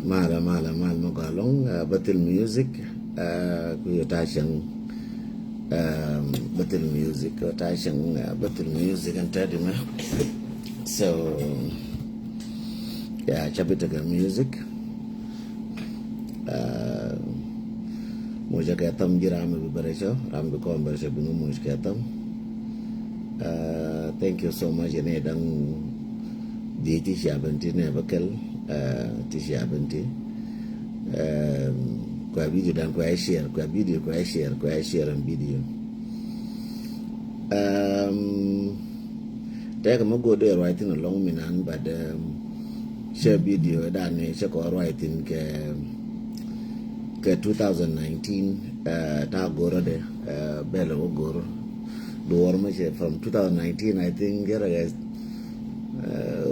Mala magalong batil music kuyo tashang batil music tashang batil music and tadi ma so yeah chabitaga music moja katam jirame bibarecho rambe ko ambarecho binu moja katam thank you so much ene dang di tishabanti ne bakal tishabanti kwa video dan kwa share kwa video kwa share and video take mo go there writing along minan but share video dan ne share ko writing ke 2019 ta goro de belo goro do war me from 2019 I think era guys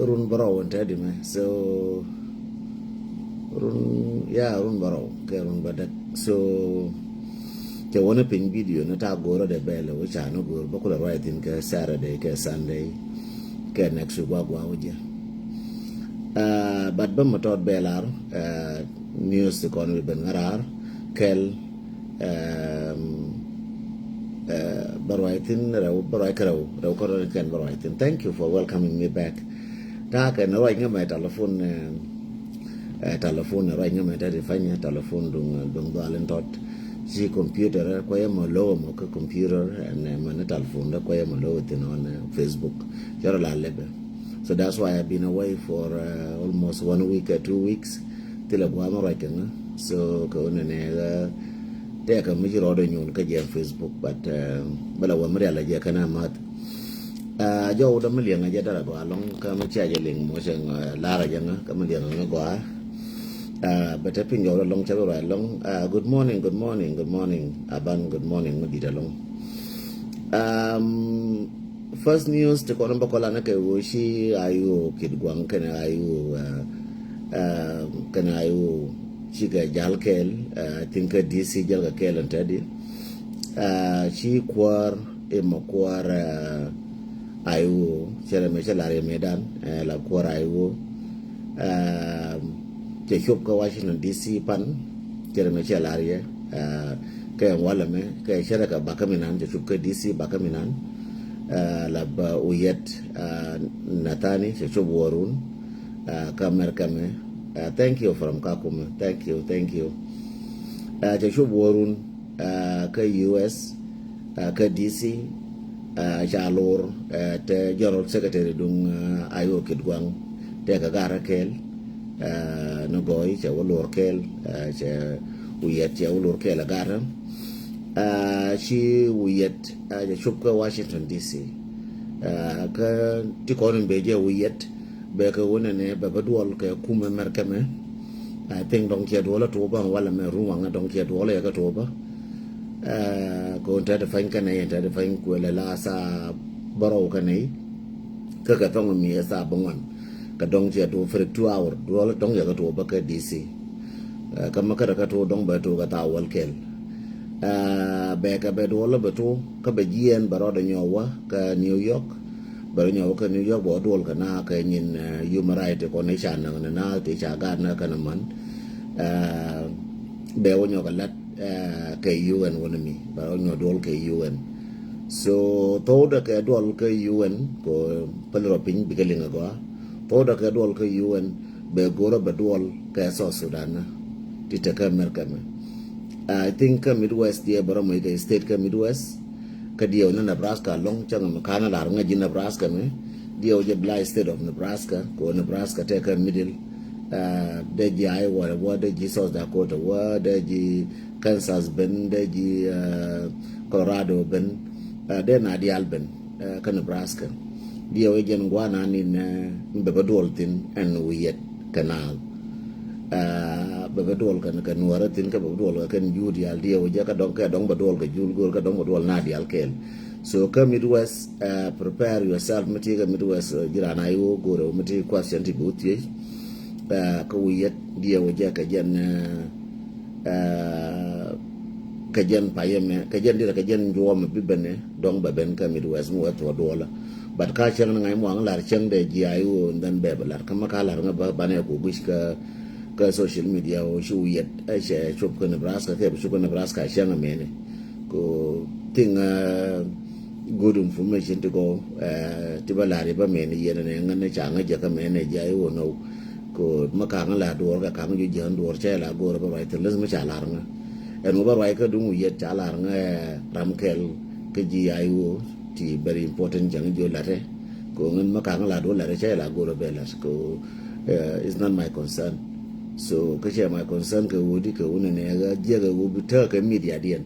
run baraw tadi me so run baraw ke run badak so ke wona pin video na ta goro de bele wo cha no goro bakula writing ke Saturday ke Sunday ke next week gwa oje but ba motor belar news ko no ben ngarar kel barwaitin raw ko ken barwaitin. Thank you for welcoming me back. Ta ka no nga my telephone right nga my fanya telephone dung dalen tot si computer ko yamo low mo ka computer and man telephone ko yamo low tin on Facebook jara la lebe. So that's why I've been away for almost 1 week or 2 weeks till I am right nga. So ko ne te ka mi ro do nyun ka je Facebook but bala wa mri ala je kana mat jo da mi lenga je dara go along ka mi cha je ling mo se la ra je nga ka mi lenga nga go but I pin jo long cha ro long good morning aban good morning mo di da long first news te ko namba ko la na ke wo shi ayu kid gwang kana ayu chiga jalkel I think DC jalga kel antadi chi kwar e makwar ayu chere me chalare medan la kwar ayu ke shop ka Washington DC pan chere me chalare ke wala me ke chere ka bakaminan je shop ka DC bakaminan la ba uyet natani che shop warun kamer kame. Thank you from Kakuma. Thank you. Joshua Warun, ka US, ka DC, Jalor, te General Secretary dung Ayo Kidwang, te Kagara Kel, Nogoy, che Walor Kel, che Uyet, che Walor Kel Agara, she Uyet, Joshua Washington DC, ka Tikonin Beja Uyet. Beka wona ne baba duol ke kuma merkame I think don ke duola to ba wala me ruwa nga don ke duola ya ka to ba ko ta da fanka ne ta da fan ko la sa baro ka ne ka tong mi sa bangwan ka don ke do for 2 hour duola don ya ka to ba ka DC kama ka to don ba to ka ta wal kel beka be duola ba to ka be jien baro da nyowa ka New York bari nyaw ka New York bo dol ka na ka nyin human right ko ne chan na te cha ga na ka man be wonyo ka lat ka UN wona mi ba wonyo dol ka UN so to da ka dol ka UN ko palro pin bi ka linga go to da ka dol ka UN be goro ba dol ka so Sudan ti ta ka America me I think Midwest dia bara mo ka state ka Midwest ka dio na Nebraska long chang makana la nga ji Nebraska me dio je Bly state of Nebraska ko Nebraska take a middle de ji Iowa de ji South Dakota de ji Kansas ben de ji Colorado ben de na di Alben ka Nebraska dio je ngwana ni be badoltin and wiyet kanal babadol kan nuara tin ka babadol kan judi al dia waja ka dong badol ka jul gol ka dong badol na di al kel so ka Midwest prepare yourself mati ka Midwest jirana yo goro mati question ti buti ka wiyet dia waja ka jan payeme ka jan dira ka jan juwa bibene dong baben ka Midwest mu wato dola but ka chang ngai mo ang lar chang de ji ayu dan be balar kama ka lar nga ba ne ko bish ka ka social media o shu yet a she chup ka Nebraska ke shu ka Nebraska shanga mene ko ting good information to go ti balari ba mene yene ne ngane changa ja ka mene ja yo no ko makanga la do ka kang ju jan do che la go ba ba te lazma cha lar nga en ba ba ka du yet cha lar nga ramkel ke ji ayo ti very important jang jo la re ko ngan makanga la do la re che la go ba la ko it's not my concern so ka che my concern ka wodi ka wona ne ga je ga go bita ka media dien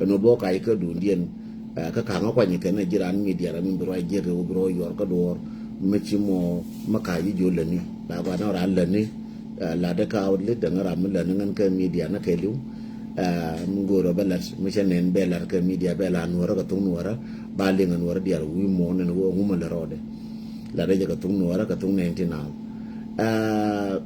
no bo ka ka du dien ka kanga kwa ni kana jiran media ra min bro je ga bro yor ka do mechi mo makayi jo la ni ba ba na ra la ni la da ka awle da ngara mun la ngan ka media na ka liu mun go ro balat me chen be la ka media be la nuora ka tung nuora ba le ngan nuora dia wi mo ne wo ngum la rode la da ka tung nuora ka tung 99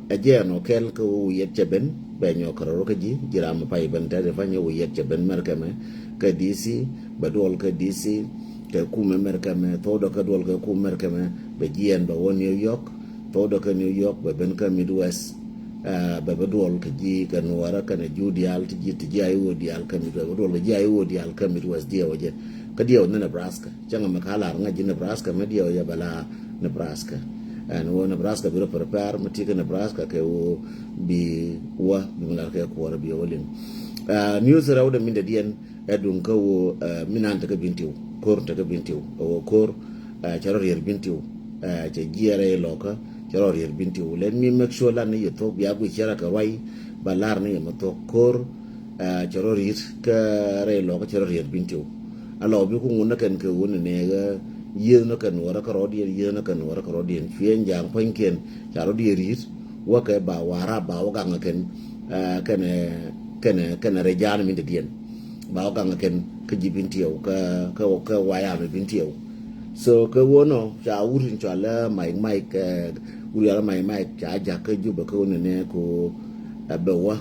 again no kel ko yet cheben be nyo karo ka ji jira ma pai ban ta de fa nyo yet cheben mer ka me ka dc ba dol ka dc ka ku me mer ka me to do ka dol ka ku mer ka me be jien ba won New York to do ka New York ba ben ka Midwest ba dol ka ji ka nuara ka na judial ti ji ay wo dial ka Midwest ba dol ji ay wo dial ka Midwest dia waje ka dia na Nebraska janga ma kala nga ji Nebraska me dia ya bala Nebraska and wo Nebraska biro prepare matika Nebraska ke wo bi wa bi la ke ko bi wolin news rawda min da dien edun ka wo minan ta ka bintiu kor ta ka bintiu wo kor charor yer bintiu je giere loka charor yer bintiu let me make sure la ne yoto biya bu chara ka wai balar ne mato kor charor yer ka re loka charor yer bintiu alo bi ku nguna kan ka wona ne ga yen no kan wara ka rodi yen no kan wara ka rodi fien jang panken charo di rit wa ka ba wara ba wa ga ngaken kana rejan min de dien ba wa ga ngaken ka jibintiyo ka waya me bintiyo so ka wono cha urin chala mai ka uri ala mai cha ja ka juba ka wona ne ko ba wa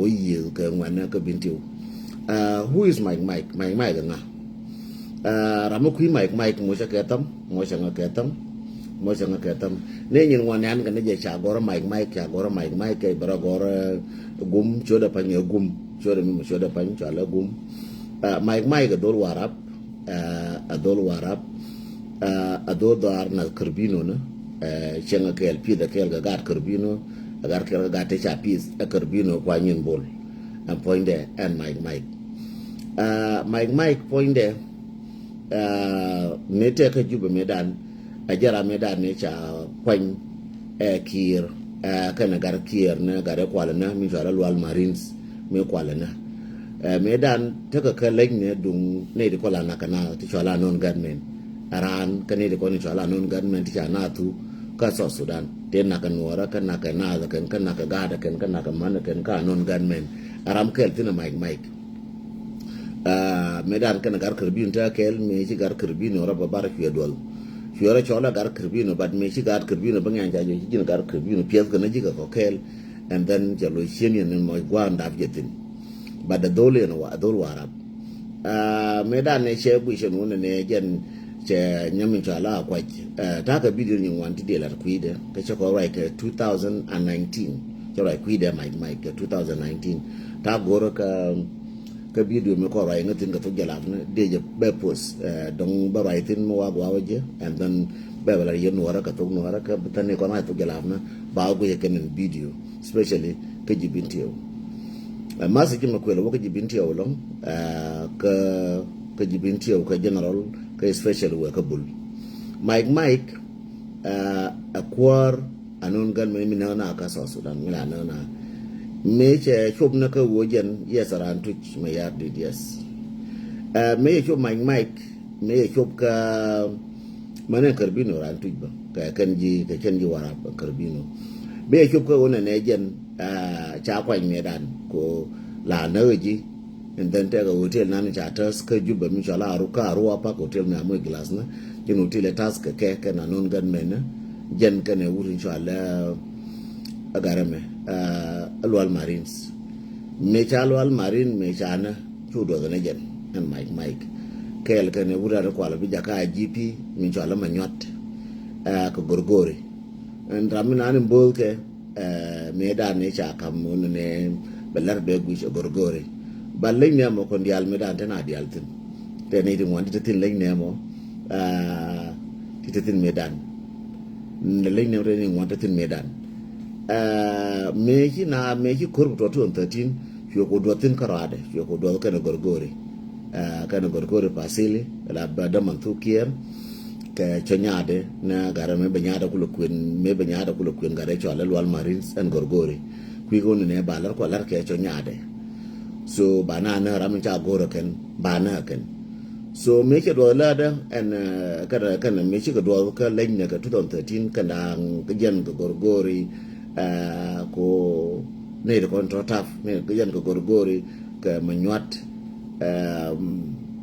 yi ka ngwana ka bintiyo who is Mike ga nga ramu kui Mike mo sa ketam ne nyin wanan kan je cha gora Mike cha gora Mike ke bara gora gum choda panya gum choda mi choda panya chala gum Mike adol warap adol dar na karbino na chenga ke LP da ke ga gar karbino agar ke ga te cha pis karbino kwa nyin bol and point there and Mike point there ne te ka juba medan ajara medan ne cha kwan kir kana gar kir na gare kwala na mi jara lwal marines me kwala na medan te ka leg ne dung ne di kwala na kana ti chola non government aran kane di koni chola non government cha na tu ka so Sudan te na kan wara kan na kana da kan na ka ga da kan na ka man kan ka non government aram kel tina Mike medan kana gar karbin ta kel me ci gar karbin ora ba bar fi dol fi ora chola gar karbin bad me ci gar karbin ba ngan jajo ci gar karbin pies kana jiga ko kel and then jalo shenien mo gwa ndaf jetin bad dole no wa dol warab medan ne che bu she no ne gen che nyamin chala kwa ta ka bidiyo ni wanti de la kuide ka che ko right 2019 che right kuide Mike 2019 ta goro ka bidiyo me ko ray ngatin ka to jalab na deje be post dong ba ray tin mo wa waje and then be bala yen wara ka to no wara ka tane ko na to jalab na ba go ye kenen video especially ka jibintiyo masi ki makwelo wo ka jibintiyo long ka jibintiyo ka general ka especially wa ka bul Mike akwar anon gan me mina na ka so Sudan mila na me che chop na ka wojen yes aran tuch me yar did yes me chop Mike me chop ka manen karbino ran tuch ba ka kanji wara karbino me chop ka wona ne jen cha kwan me dan ko la naji and then ta ga hotel nan cha tas ka juba mi chala aruka ruwa pa hotel na mo glass na kin hotel tas ka ke na non gan me na jen ka ne wurin chala agarame alwal marines me chalwal marine me chana chudo ga jen and Mike kel ka ne wura ko ala bi jaka GP mi chala manyot ko gorgore and ramina ni bolke medan ne cha kam ne belar be gu gorgore ba leñ ne mo ko dial medan tana dial tin te ne di mo di tin leñ ne mo ti tin medan ne leñ ne re ni mo tin medan me ki kurb to 13 yo ko do tin karade yo ko do kana gorgore kana gorgore pasili la bada man tu kier ke chonyade na gara me banyada kulo kuen gara cho la wal marines en gorgore kwi go ne balar ko lar ke chonyade so bana na ram cha goro ken bana ken so me ke do la da en kana me ke do ka len ne ka 2013 kana gen ko gorgore ko ne de control taf ne gen ko gorgore ka manyuat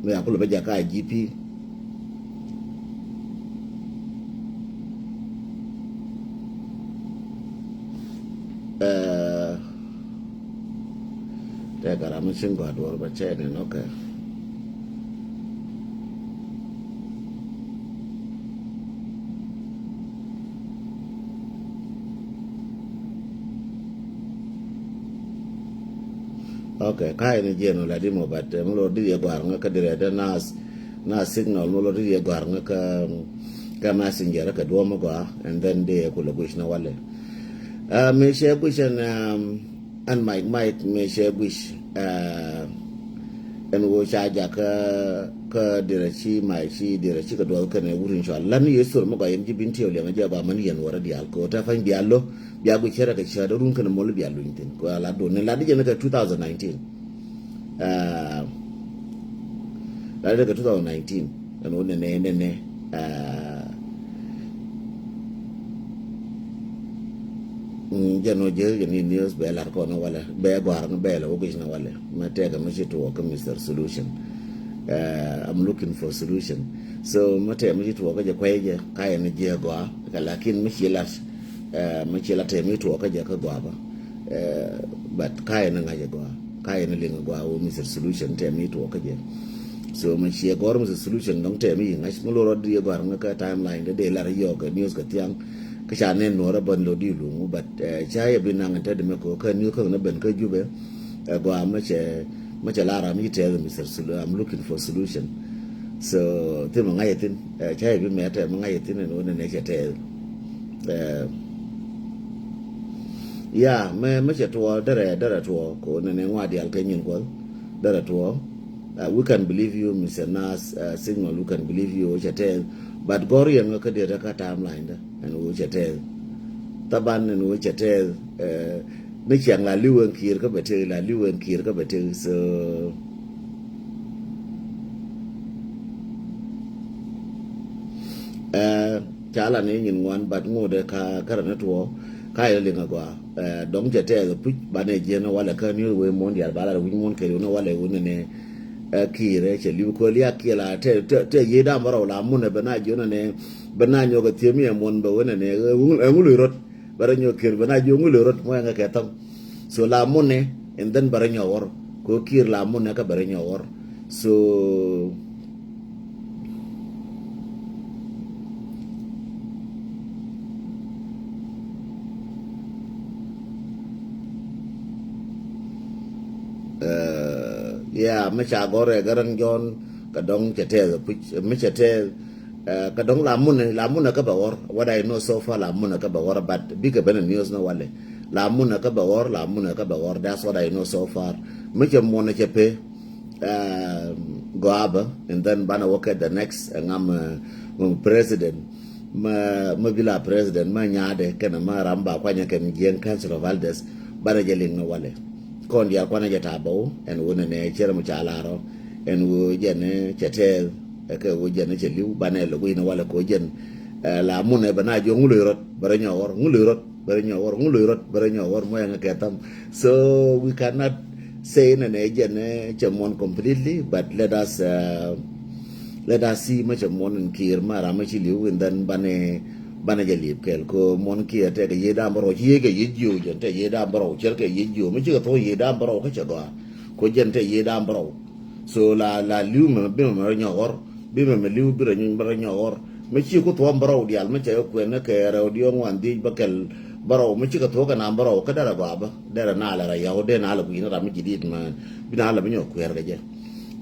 me akulo be jaka GP te gara mo singo adwar ba chene no ka okay kai ne jeno la dimo bat mo lo di gwar nga ka dire da na signal mo lo di gwar nga ka messenger ka do mo gwa and then de ko lo gush na wale me she gush and Mike me she gush en wo cha ja ka dire chi mai chi dire chi ka do ka ne wurin sha Allah ni yeso mo ga yin jibin tiyo le ma ja ba man yen wara di alko ta fan biallo biya gu kera ka cha da run kana mo lo biallo intin ko ala do ne la di ne ka 2019 la di ka 2019 en wo ne jano je ni news be lar ko no wala be gwar no be la wo na wala ma tega ma to ko Mr. Solution I'm looking for solution so ma te ma to ko je kwaje kai ne je gwa ka lakin ma chila te mi to ko je ka gwa ba but kai ne ngaje gwa kai ne linga gwa wo Mr. Solution te mi to ko je so ma chi gwa Mr. Solution dong te mi ngai mo lo di gwa ka timeline de lar yo ka news ka tiang ka cha ne no ra ban lo di lu but cha ya bin nang ta de me ko ka ni ko na ben ka jube gwa ma cha la ra mi te Mr. Solution I'm looking for solution so te ma ngai tin cha ya bi me te ma ngai tin no ne cha te ya me cha to dara to ko ne ngwa di al ka nyin ko dara to we can believe you Mr. Nas signal we can believe you cha te but gori yang ka de ka timeline da and wo chete taban no wo chete me chiang la liwen kir ka bete la liwen kir ka bete so chala ne nyin wan but ngode ka karana to ka ile ngwa dong chete pu bane je no wala ka ni we mon ya bala wi mon ke no wala wo ne kire che liw ko liya kila te yeda maro la mun be na jona ne bana nyo ga tiemi mon be wona ne ngulu rot bara nyo kir bana jo ngulu rot mo nga ka tam so la mun ne and then bara nyo wor ko kir la mun ne ka bara nyo wor so me cha gore garang jon ka dong chete me chete ka dong la mun ka ba wor what I know so far la mun ka ba wor but big ben news no wale la mun ka ba wor that's what I know so far me che mon che pe go aba and then bana work at the next and I'm president ma bila president ma nyaade kana ma ramba kwanya ken gen council of elders bana jelin no wale kon dia kwana jata bo en wona ne chere mu chalaro en wo jene chetel ke wo jene cheliu bane lo wina wala ko jen la mune bana jo ngulo rot bare nyawor bare nyawor mo yang ketam so we cannot say na ne jene chamon completely but let us see much mon kir mara ma chiliu and then bana jalib kel ko mon ki ate ke yeda baro ye ke yiju jente yeda baro chel ke yiju me chiga to yeda baro ka chaga ko jente yeda baro so la liu me be me nyawor be me liu be nyin baro nyawor me chi ko to baro dial me che ko ne ke radio wan di bakel baro mu chika to kana baro ka dara baba dara na la ya ode na la ku ina ram jidit ma bina la binyo ku erga je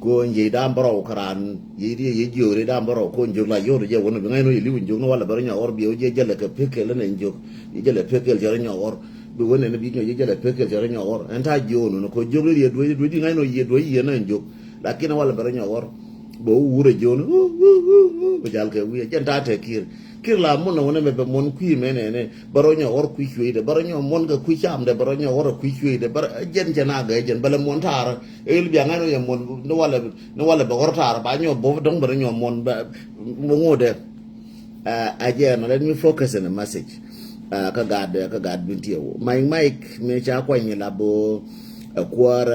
ko nje da baro karan yidi ye jore da baro ko njo la yoro je wono ngai no yili njo no wala baro nya or bi o je jale ka pekel na njo ye jale pekel jare nya or bi wona ne bi nyo ye jale pekel jare nya or enta jono no ko jogre ye do di ngai no ye do ye na njo lakini wala baro nya or bo wure jono bo jal ke wi jenta te kir la mon na wona be mon kui menene baronya or kui de baronya mon ga kui cham de baronya or kui de bar jen jana ga jen bala mon tar el bi ngano ye mon no wala ba or tar ba nyo bo dong baronya mon ba mo ngode again let me focus on the message ka gad bintiyo mike me cha kwa ni labo akwar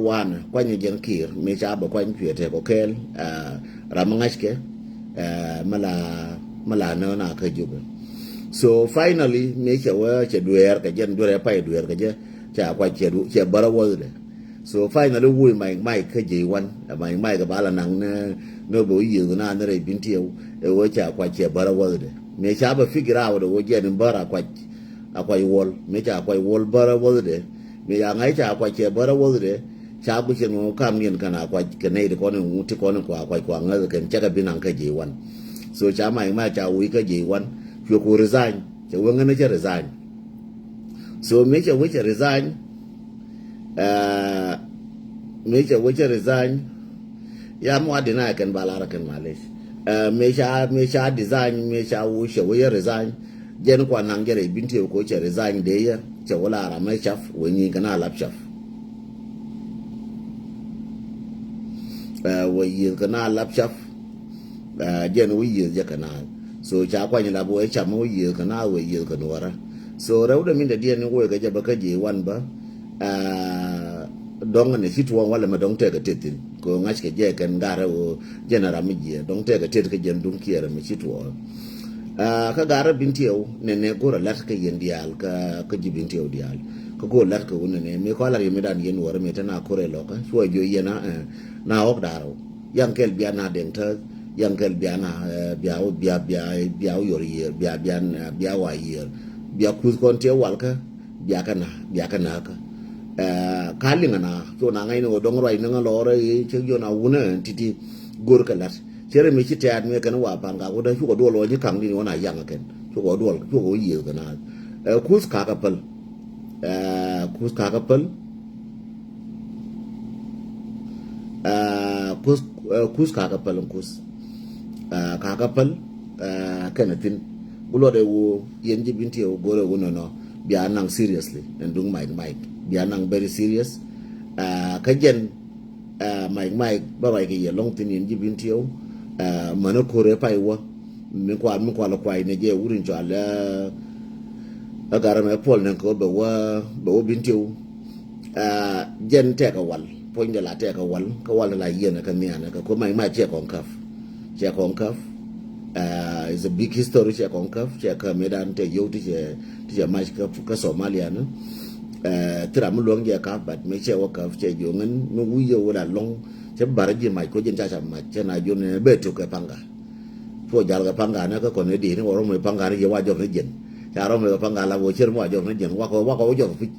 wana kwa ni jen kir me cha ba kwa ni kwete ko kel ramangashke mala no na ka juba so finally me che wa che duer ka jen duer pa duer ka je cha kwa che bara wode so finally we mai ka je wan mai ka bala nang no bo yi na na re bintiyo e wo cha kwa che bara wode me cha ba figure out wo je ni bara kwa akwa wol me cha kwa wol bara wode me ya ngai cha kwa che bara wode cha bu chen mo kam yen kana kwa kene de ko ne muti ko ne kwa ngal ken cha ka binang ka je wan so cha mai cha wi ka je wan fyo ko resign cha wenga ne cha resign so me cha wi cha resign me cha wi cha resign ya mo adina kan balara kan malish me cha design me cha wi cha wi resign jen kwa nang jere binti ko cha resign de ya cha wala ra mai chaf wenyi kana lap chaf wayi kana lapchap jen wayi je kana so cha kwa ni labo e cha mo wayi kana wayi kana wara so rawda min da diyan wo ga jaba ka je wan ba dong ne fitwa wala ma dong te ga tetin ko ngach ke je kan gara o jenara mi je dong te ga tet ka jen dum kiera mi fitwa ka gara bintiyo ne gora lat ka yen dial ka ji bintiyo dial ko go lat ka wona ne me ko la yemi dan yen wara me tana kore loka so jo yena na ok daro yang kel biana den ta yang kel biana bia yori bia wa yer bia kus kon te walka bia kana ka kalinga na so na ngai no dong roi na lore che yo na wuna titi gor ka lat chere me chi tat me kana wa panga ko da chu ko do lo ji kang ni wona yang ken chu ko do chu ko yer kana kus ka ka pal kus kakapal kanatin bulo de wo yenji binti o gore wono no bia nang seriously and dung mike bia nang very serious kajen mike ba ba ke ye long tin yenji binti o mano kore pai wo mi kwa la kwa ne je wurin jo ala agara me pol nan ko be wo binti o jen te ka wal point de la te ka wal la yena ka miana ka ko mai che konkaf is a big history che konkaf che ka medan te yoti che mai ka Somalia no tra mu long ya ka bat me che wakaf che jo ngan no wi yo la long che baraji mai ko jen cha ma che na jo ne be to ka panga fo jal ka panga na ka ko ne di ne ro me panga ni wa jo ne jen cha ro me panga la wo cher mo jo ne jen wa ko jo fi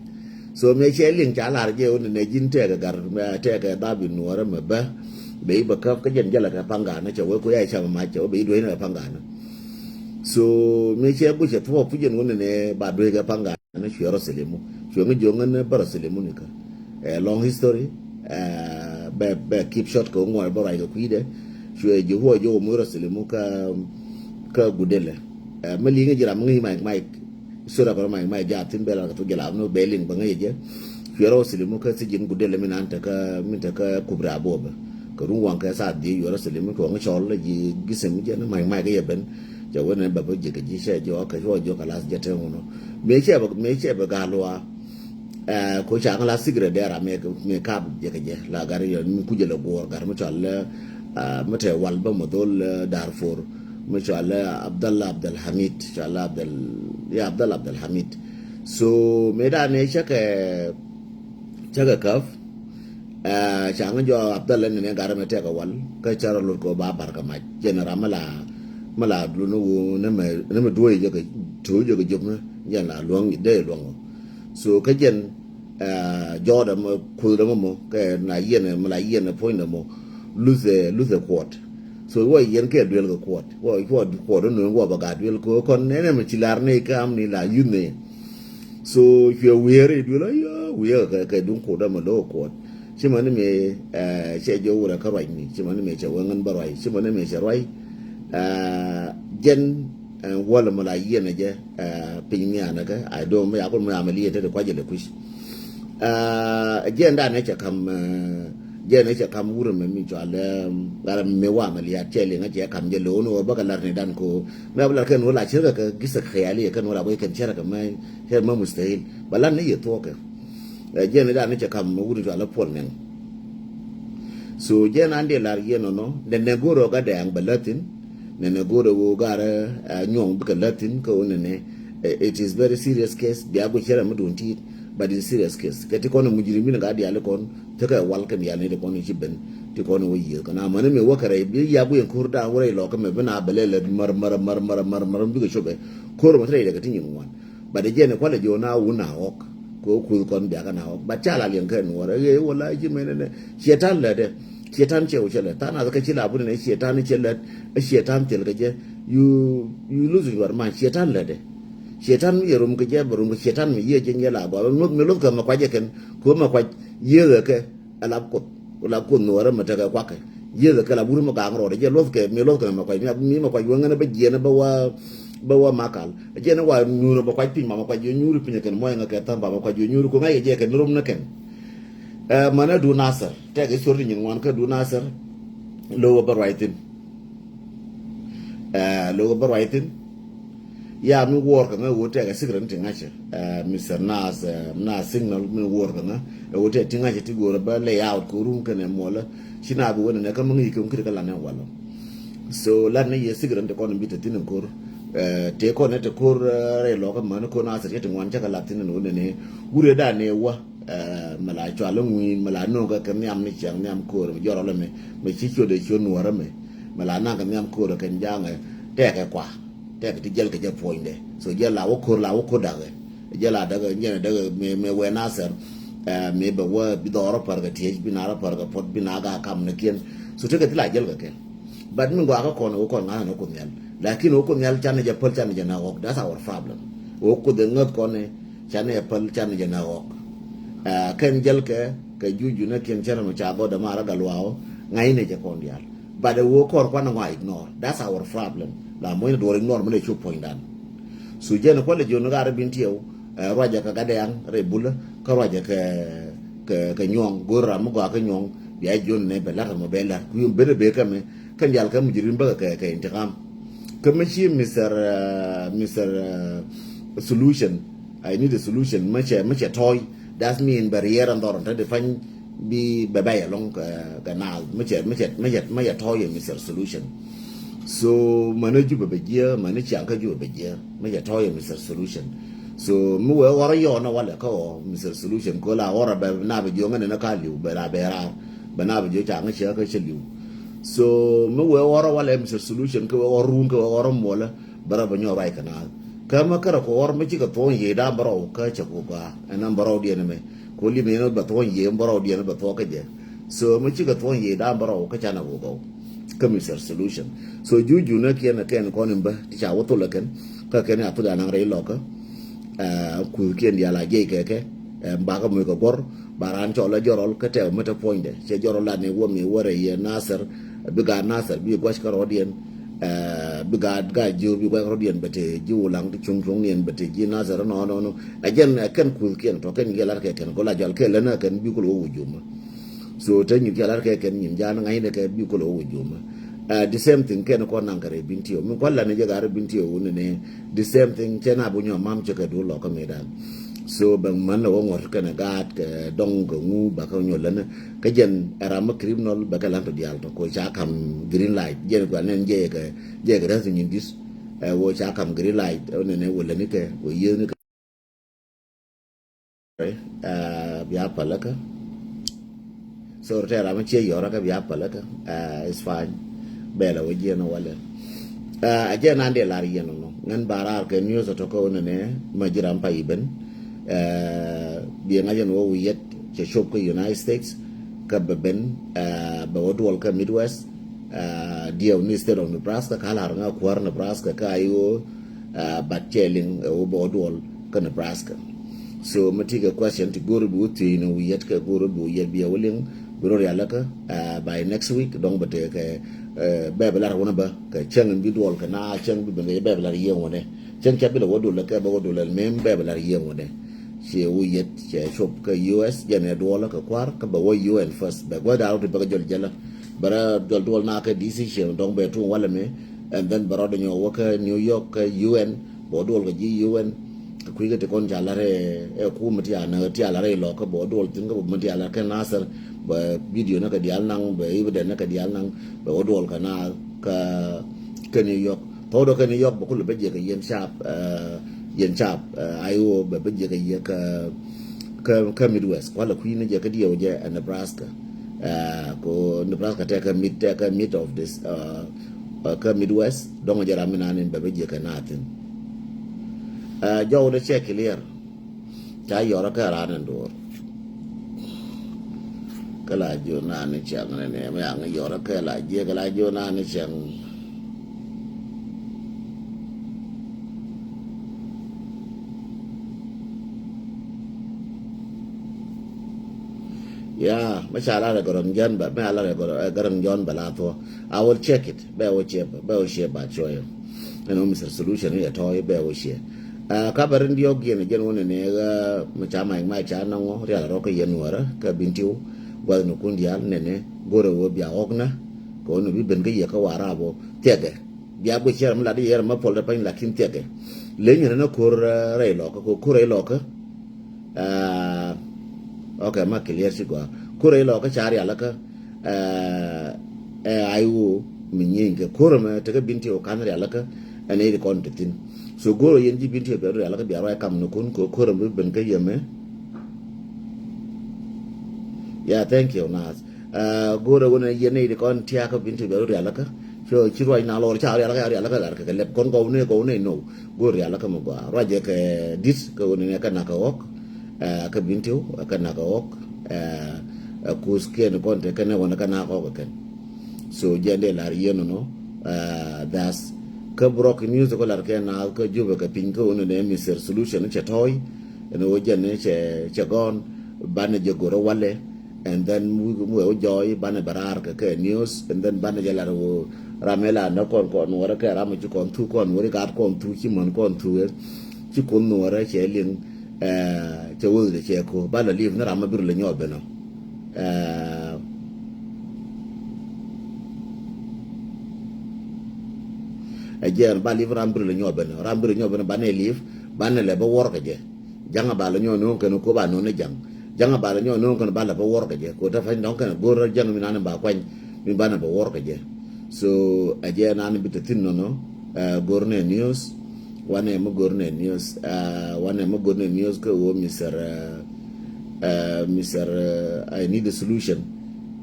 so me che ling cha la je on ne jin te ga gar te ga da bi no ra me ba be ba ka jen jala ka panga na che wo ko ya cha ma che be do ne panga na so me che bu che to fu jen on ne ba do ga panga na shiro selemu so ngi jo ngan ba selemu ni ka long history be keep short ko ngwa ba ra ga kuide so jo ho jo mo ra selemu ka gudele me li ngi jira ngi mai sura ko mai ja tin bela to gela no belin ba ngai je yoro silimu ka sijin gudele min anta ka kubra boba ko ruwan ka sa di yoro silimu ko ngi chol ji gisem je na mai ga yeben ja wona ba je ka ji she jo ka jo ka las je te wono me che ba galwa ko cha ngala sigre dera me ka je ka je la gar yo mi kujele bor gar mo chal mate wal ba mo dol Darfur Mashallah Abdul Hamid Abdul Hamid so medane chaka kaf changa jo Abdul ne garame te ka wal ka chara lur ko ba barka ma general mala dulu no ne me duoy je to jo jo na yan la luang de luang so ka jen jo da mo ku da mo ka na yen ma la yen point da mo lose quote so wo yen ke duel ko quote wo ko no wo ba ga duel ko kon ne me chilar ne kam ni la yune so if you weary duel ya we ka dun ko da mo lo quote shi ma ne me che jo wura ka rai ni shi ma ne me che wangan ba rai shi ma ne me che rai jen wala mala yena je pinni anaka I do me akon me amali te ko jele kush jen da ne che kam jen ne che kam wura me mi jale gara me wa amali ya tele nga je kam je lo no ba galar ne dan ko me bala ken wala chira ka gisa khayali kan wala boy kan chira ka mai her ma mustahil balan ne ye to ka jen da ne che kam wura jala pol nen so jen ande lar yeno no de ne goro ga de ang balatin ne goro wo gara nyong buka latin ko ne it is very serious case biya go chera mudunti but it's serious case kati kono mujirimi na gadi ale kon taka walka mi ale kono jiben ti kono wo yi kana mane me wakare bi ya bu en kurda wore lo ka me bana balele mar bi go shobe koro matre daga tin yin wan but je ne kwale jona wuna ok ko ku kon biya kana ok ba chala len kan wore wala ji menene shetan la de shetan ce wuce la tana zaka ci labu ne shetan ce la shetan ce ga je you lose your mind shetan la de shetan mi rum ga je barum shetan mi ye je la ba me lo ka ma kwaje ken ko ma kwaj ye ga ke ala ko no ra mata ga kwaka ye ga la buru ma ga ngro de je lo ke me lo ka ma kwaj mi ma kwaj wanga ba je na ba wa makal je na wa nyuro ba kwaj pin ma kwaj nyuro pin ken mo nga ka tan ba ma kwaj nyuro ko ngai je ken rum na ken mana du nasar ta ga sorri nyin wan ka du nasar lo ba writing lo ba writing ya mi wor ka wo ta ga sigran tin ache Mr. Nas na signal mi wor ka na wo ta tin ache ti go ba layout ko rum ka ne mola shina bu wona ne ka mun yi ko kir ka la ne wala so la ne ye sigran de ko no bita tin ko te ko ne te ko re lo ka man ko nasar ye tin wan ta ka la tin no ne gure da ne wa mala chwalo ngui mala no ka kam nyam ni chang nyam ko ro joro le me chi cho de cho nuora me mala na ka nyam ko ro kan jang te ka kwa te ka ti jel ka je poinde so je la wo ko da ga je la da ga nyene da me we na ser me ba wa bi do ro par ga ti bi na ro par ga pot bi na ga kam ne kien so te ka ti la jel ga ke bad mi gwa ka ko no ko ngana no ko nyal lakin o ko nyal chan je pol chan je na ok that's our problem o ko de ngot ko ne chan e pol chan je na ok kan jel ke juju na kien chana no chago da mara galwao ngai ne je kondial but wo kor kwa no ignore that's our problem la mo do ignore mo le chu point dan su je no ko le jono gar bin tieu roja ka gadang rebula ka roja ka nyong gora mo ga ka nyong ya jon ne bela mo bela ku bere be kame kan jal ka mujirin ba ka intikam kama shi Mr. Solution I need a solution much toy that mean barrier and or the fan be bye along canal much toy Mr. Solution so manage be year manage anka ju be year much toy Mr. Solution so mu we wara yo na wala ko Mr. Solution ko la ora be na be jo ngane na ka liu be la be ra be na be jo cha nga che ka che liu so mu we wara wala Mr. Solution ko orun ko ora mola bara ba nyo bai canal kama kara ko or me ka ton ye da baro ka cha ko ka anan baro di ne me ko li me no ba ton ye baro di ne ba to ka je so me ka ton ye da baro ka cha na go go ka Mr. Solution so juju na ke na ken ko nimba ti cha woto la ken ka ken atu da nan re lo ka ku ken ya la je ke ba ka mo ko gor baran cho la jorol ka te meta point de che jorol la ne wo mi wore ye nasar bi ga nasar bi gwash ka rodien bigad ga jo bi ko rodien bete jiwu lang ti chung nien bete ji nazara no ajen ken kul ken to ken gelar ke ken ko la jal ke lena ken bi ko lo wujuma so te ni gelar ke ken nim jana ngai ne ke bi ko lo wujuma the same thing ken ko nan kare bintio mi ko la ne je gar bintio ne the same thing tena bu nyo mam che ke do lo ko medan so bang man wo ngor ken gat ke dong ko ngu ba ko nyo lena ke jen ram criminal ba ka lan to dial to ko cha kam green light jen ko nen je ke rasu nyin dis wo cha kam green light ne wo le ni ke wo ye ni biya palaka so te ram che yora ka biya palaka is fine bela wo je no wala a je nan de lar yen no ngan barar ke news to ko ne majiram pa iben bi ngajen wo yet che shop ko United States ka beben ba wodwol ka Midwest dio ni state of Nebraska ka lar nga kwar Nebraska ka ayo bat cheling o bodwol ka Nebraska. So matiga question to go to ti no yet ka go to yet bi awling bro ya laka by next week dong bate ka bebelar wona ba ka chang bi dol ka na chang bi be bebelar yen wona chang cha bi lo wodol ka ba wodol mem bebelar yen wona she wo yet che shop ka US jene dola ka kwar ka ba wo UN first ba go da to ba jol jala bara jol dol na ka DC she dong be tu wala me and then bara do nyo ka New York ka UN bo dol ka ji UN kui ga te kon jala re ku mati ana ti ala re lo ka bo dol tin ga mati ala ka nasar ba video na ka dial nang ba ibe na ka dial nang ba dol ka na ka New York to do ka New York ba ku le be je ka yen sharp ayo ba be je ka ye ka Midwest wala kui ne je ka dio je Nebraska ko Nebraska te ka mid of this ka Midwest donga jara minane ba be je ka natin Joe the check clear. Chai yora ka ran door. Kala jo na ni chang ne me ang yora ka la je kala jo na ni chang. Yeah, mashallah the goron jan but me ala the goron jan balato. I will check it. Be wo share ba choyo. And Mr. Solution here toy be wo share. Kabarin dio gien jen wona ne ga machama mai cha na ngo ria ro ka yen wara ka bintiu wa no kun dial ne ne gore wo bia ogna ko no bi ben ga ye ka wara bo tege bia bo cher mla di yer ma pol da pan la kin tege le ni na ko re lo ko re lo ka okay ma clear si ko re lo ka chari ala ka ayu minyenga ko ma te ga bintiu kan ria ala ka ane di kon tin so goro yen ji binti be ala ka biara kam no kun ko ram ben ka yeme yeah thank you nas goro wona yene di kon tia ka binti be ala ka so chirwa ina lo cha ala ka le kon ko ne no goro ala ka mo ba raje ka dis ka wona ne ka na ka ok ka binti ka na ka ok ku sken kon te ka ne wona ka na ko ka so jende la yeno no that's ka brok news ko lar ke na ka juba ka pin ko ne Mr. Solution che toy no jene che gon bana je goro wale and then mu joy bana barar ka news and then bana je lar wo ramela na kon no ra ka ram ju kon tu kon wo ka kon tu chi mon kon tu chi kon no ra che lin che wo de che ko bana live na ram bir le nyobe no ajer ba live rambir le nyobe ba ne live ba ne le ba wor ka je janga ba le nyo no kan ko ba no ne janga ba le nyo no kan ba la ba wor ka je ko ta fa non kan go ra jang mi nan ba kwan mi ba na ba wor ka je so ajer nan bi tin no gorne news wane mo gorne news ko wo Mr. I need a solution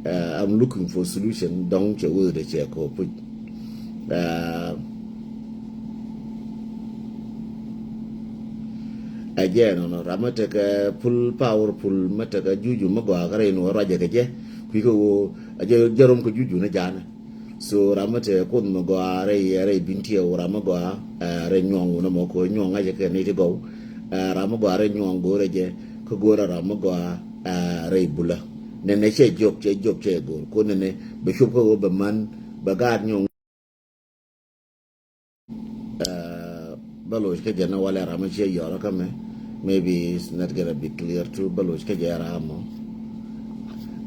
I'm looking for solution don't che wo de che ko put again no ramata ka full powerful mata ka juju magwa kare no raja ka je ku ko jarom ko juju na jana so ramata ko magwa re binti o ramagwa re nyong no mo ko nyong aje ka ni ti go ramagwa re nyong go re je ko go ramagwa re bula ne ne che jok che go ko ne be shup ko be man ba ga nyong Baloch ke jana wala rama che yora kame maybe it's not gonna be clear to Baloch ke jara mo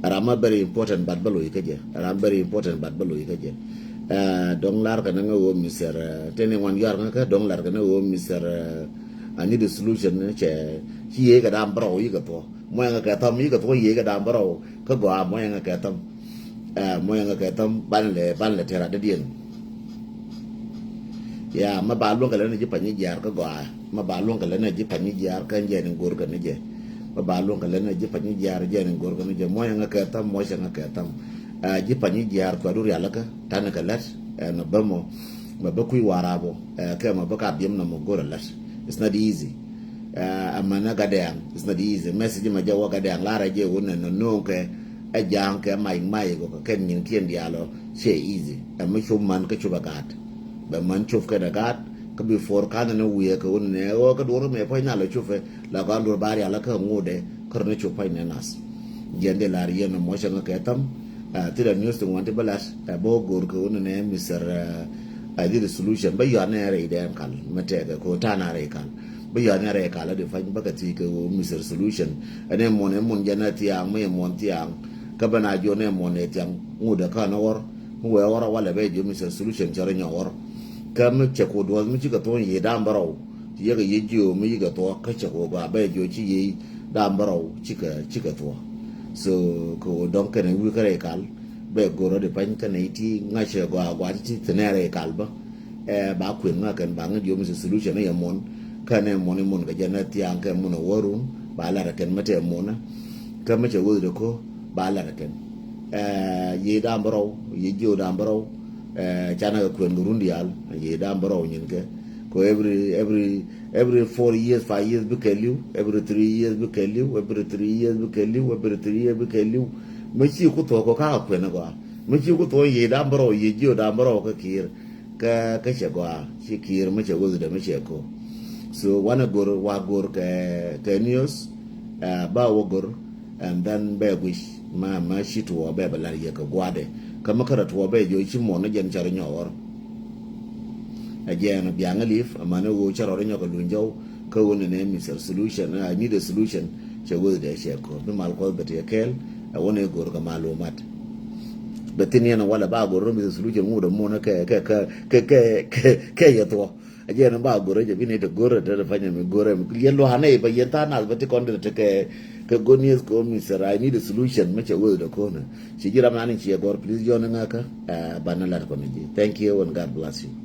rama very important but Baloch ke je rama very important but Baloch ke je dong lar ka nga wo Mr. Tene wan yar ka dong lar ka nga wo Mr. I need a solution che ye ka dam bro yi ka to mo nga ka tam yi ka to ye ka dam bro ka gwa mo nga ka tam ban le tera de dien ya ma ba luong ka le ne ji panyi jar ka gwa ma ba luong ka le ne ji panyi jar ka nje ne gor ka ne je ma ba luong ka le ne ji panyi jar je ne gor ka ne je mo nga ka tam mo nga ka tam ji panyi jar ko dur ya la ka tan ka lat no ba mo ma ba kui warabo ke ma ba ka biem na mo gora lat. It's not easy. Amana gadang, it's not easy. Message ma jawa gadang lara je wona no ke a jang ke mai go ka ken nyin kien dialo she easy. Am chum man ka chuba gat. Ba man chuf ka da gat ka before ka na wiye ka wona ne o ka do me pa na la chufe la ga ndo bari ala ka ngode karne chupa ne nas. Jende la riye no mo shanga ka tam tira news to want balas bo gor ka wona ne Mr. I did a solution ba yana re da kal mate ko ta na re kal ba yana re kal da fa ba ka ti ko Mr. solution ane mon jana ti ang me mon ti ang ka bana jo ne mon ne ti ang mu da ka na wor mu wora wala be jo Mr. solution jara nya wor ka mu che ko do mu ji ka to yi da mbaro ti ye ga ye jo mu yi ga to ka che ko ba be jo chi yi da mbaro chi ka to so ko don ka ne wi ka re kal be goro de pan ka nei ti nga che gwa ti tenere kalba ba kwin nga kan ba nga yo Mr. solution ya mon ka ne mon ga jana ti an ka mon woru ba la kan mate mona ka mace wo de ko ba la kan ye da mbaro ye jo da mbaro jana ga kwin burundi al ye da mbaro nyin ke ko every 4 years 5 years be kelu every 3 years be kelu every 3 years be kelu every 3 years be kelu me chi ku to ko ka kwen go me chi ku to ye da mbaro ye jo da mbaro ka kir ka che go chi kir me che go de me che ko so wana gor wa gor ka news ba wo gor and then be wish ma shi to be ba la ye ka gwade kama karatu wa be jo chi mo na jen char nyor again bianga leaf amana wo charo nyo ko lunjo ka woni ne Mr. solution I need a solution che go de che ko be mal ko be te kel a woni gor ka malumat betini na wala ba gor Mr. solution mu da mo na ke ya to again ba gor je bine de gor de fanya me gor me yello hane ba yenta na ba te kon de ke gonies ko Mr. I need a solution me che go de ko na shi jira mani chi gor please jona ngaka banala ko ni thank you and God bless you.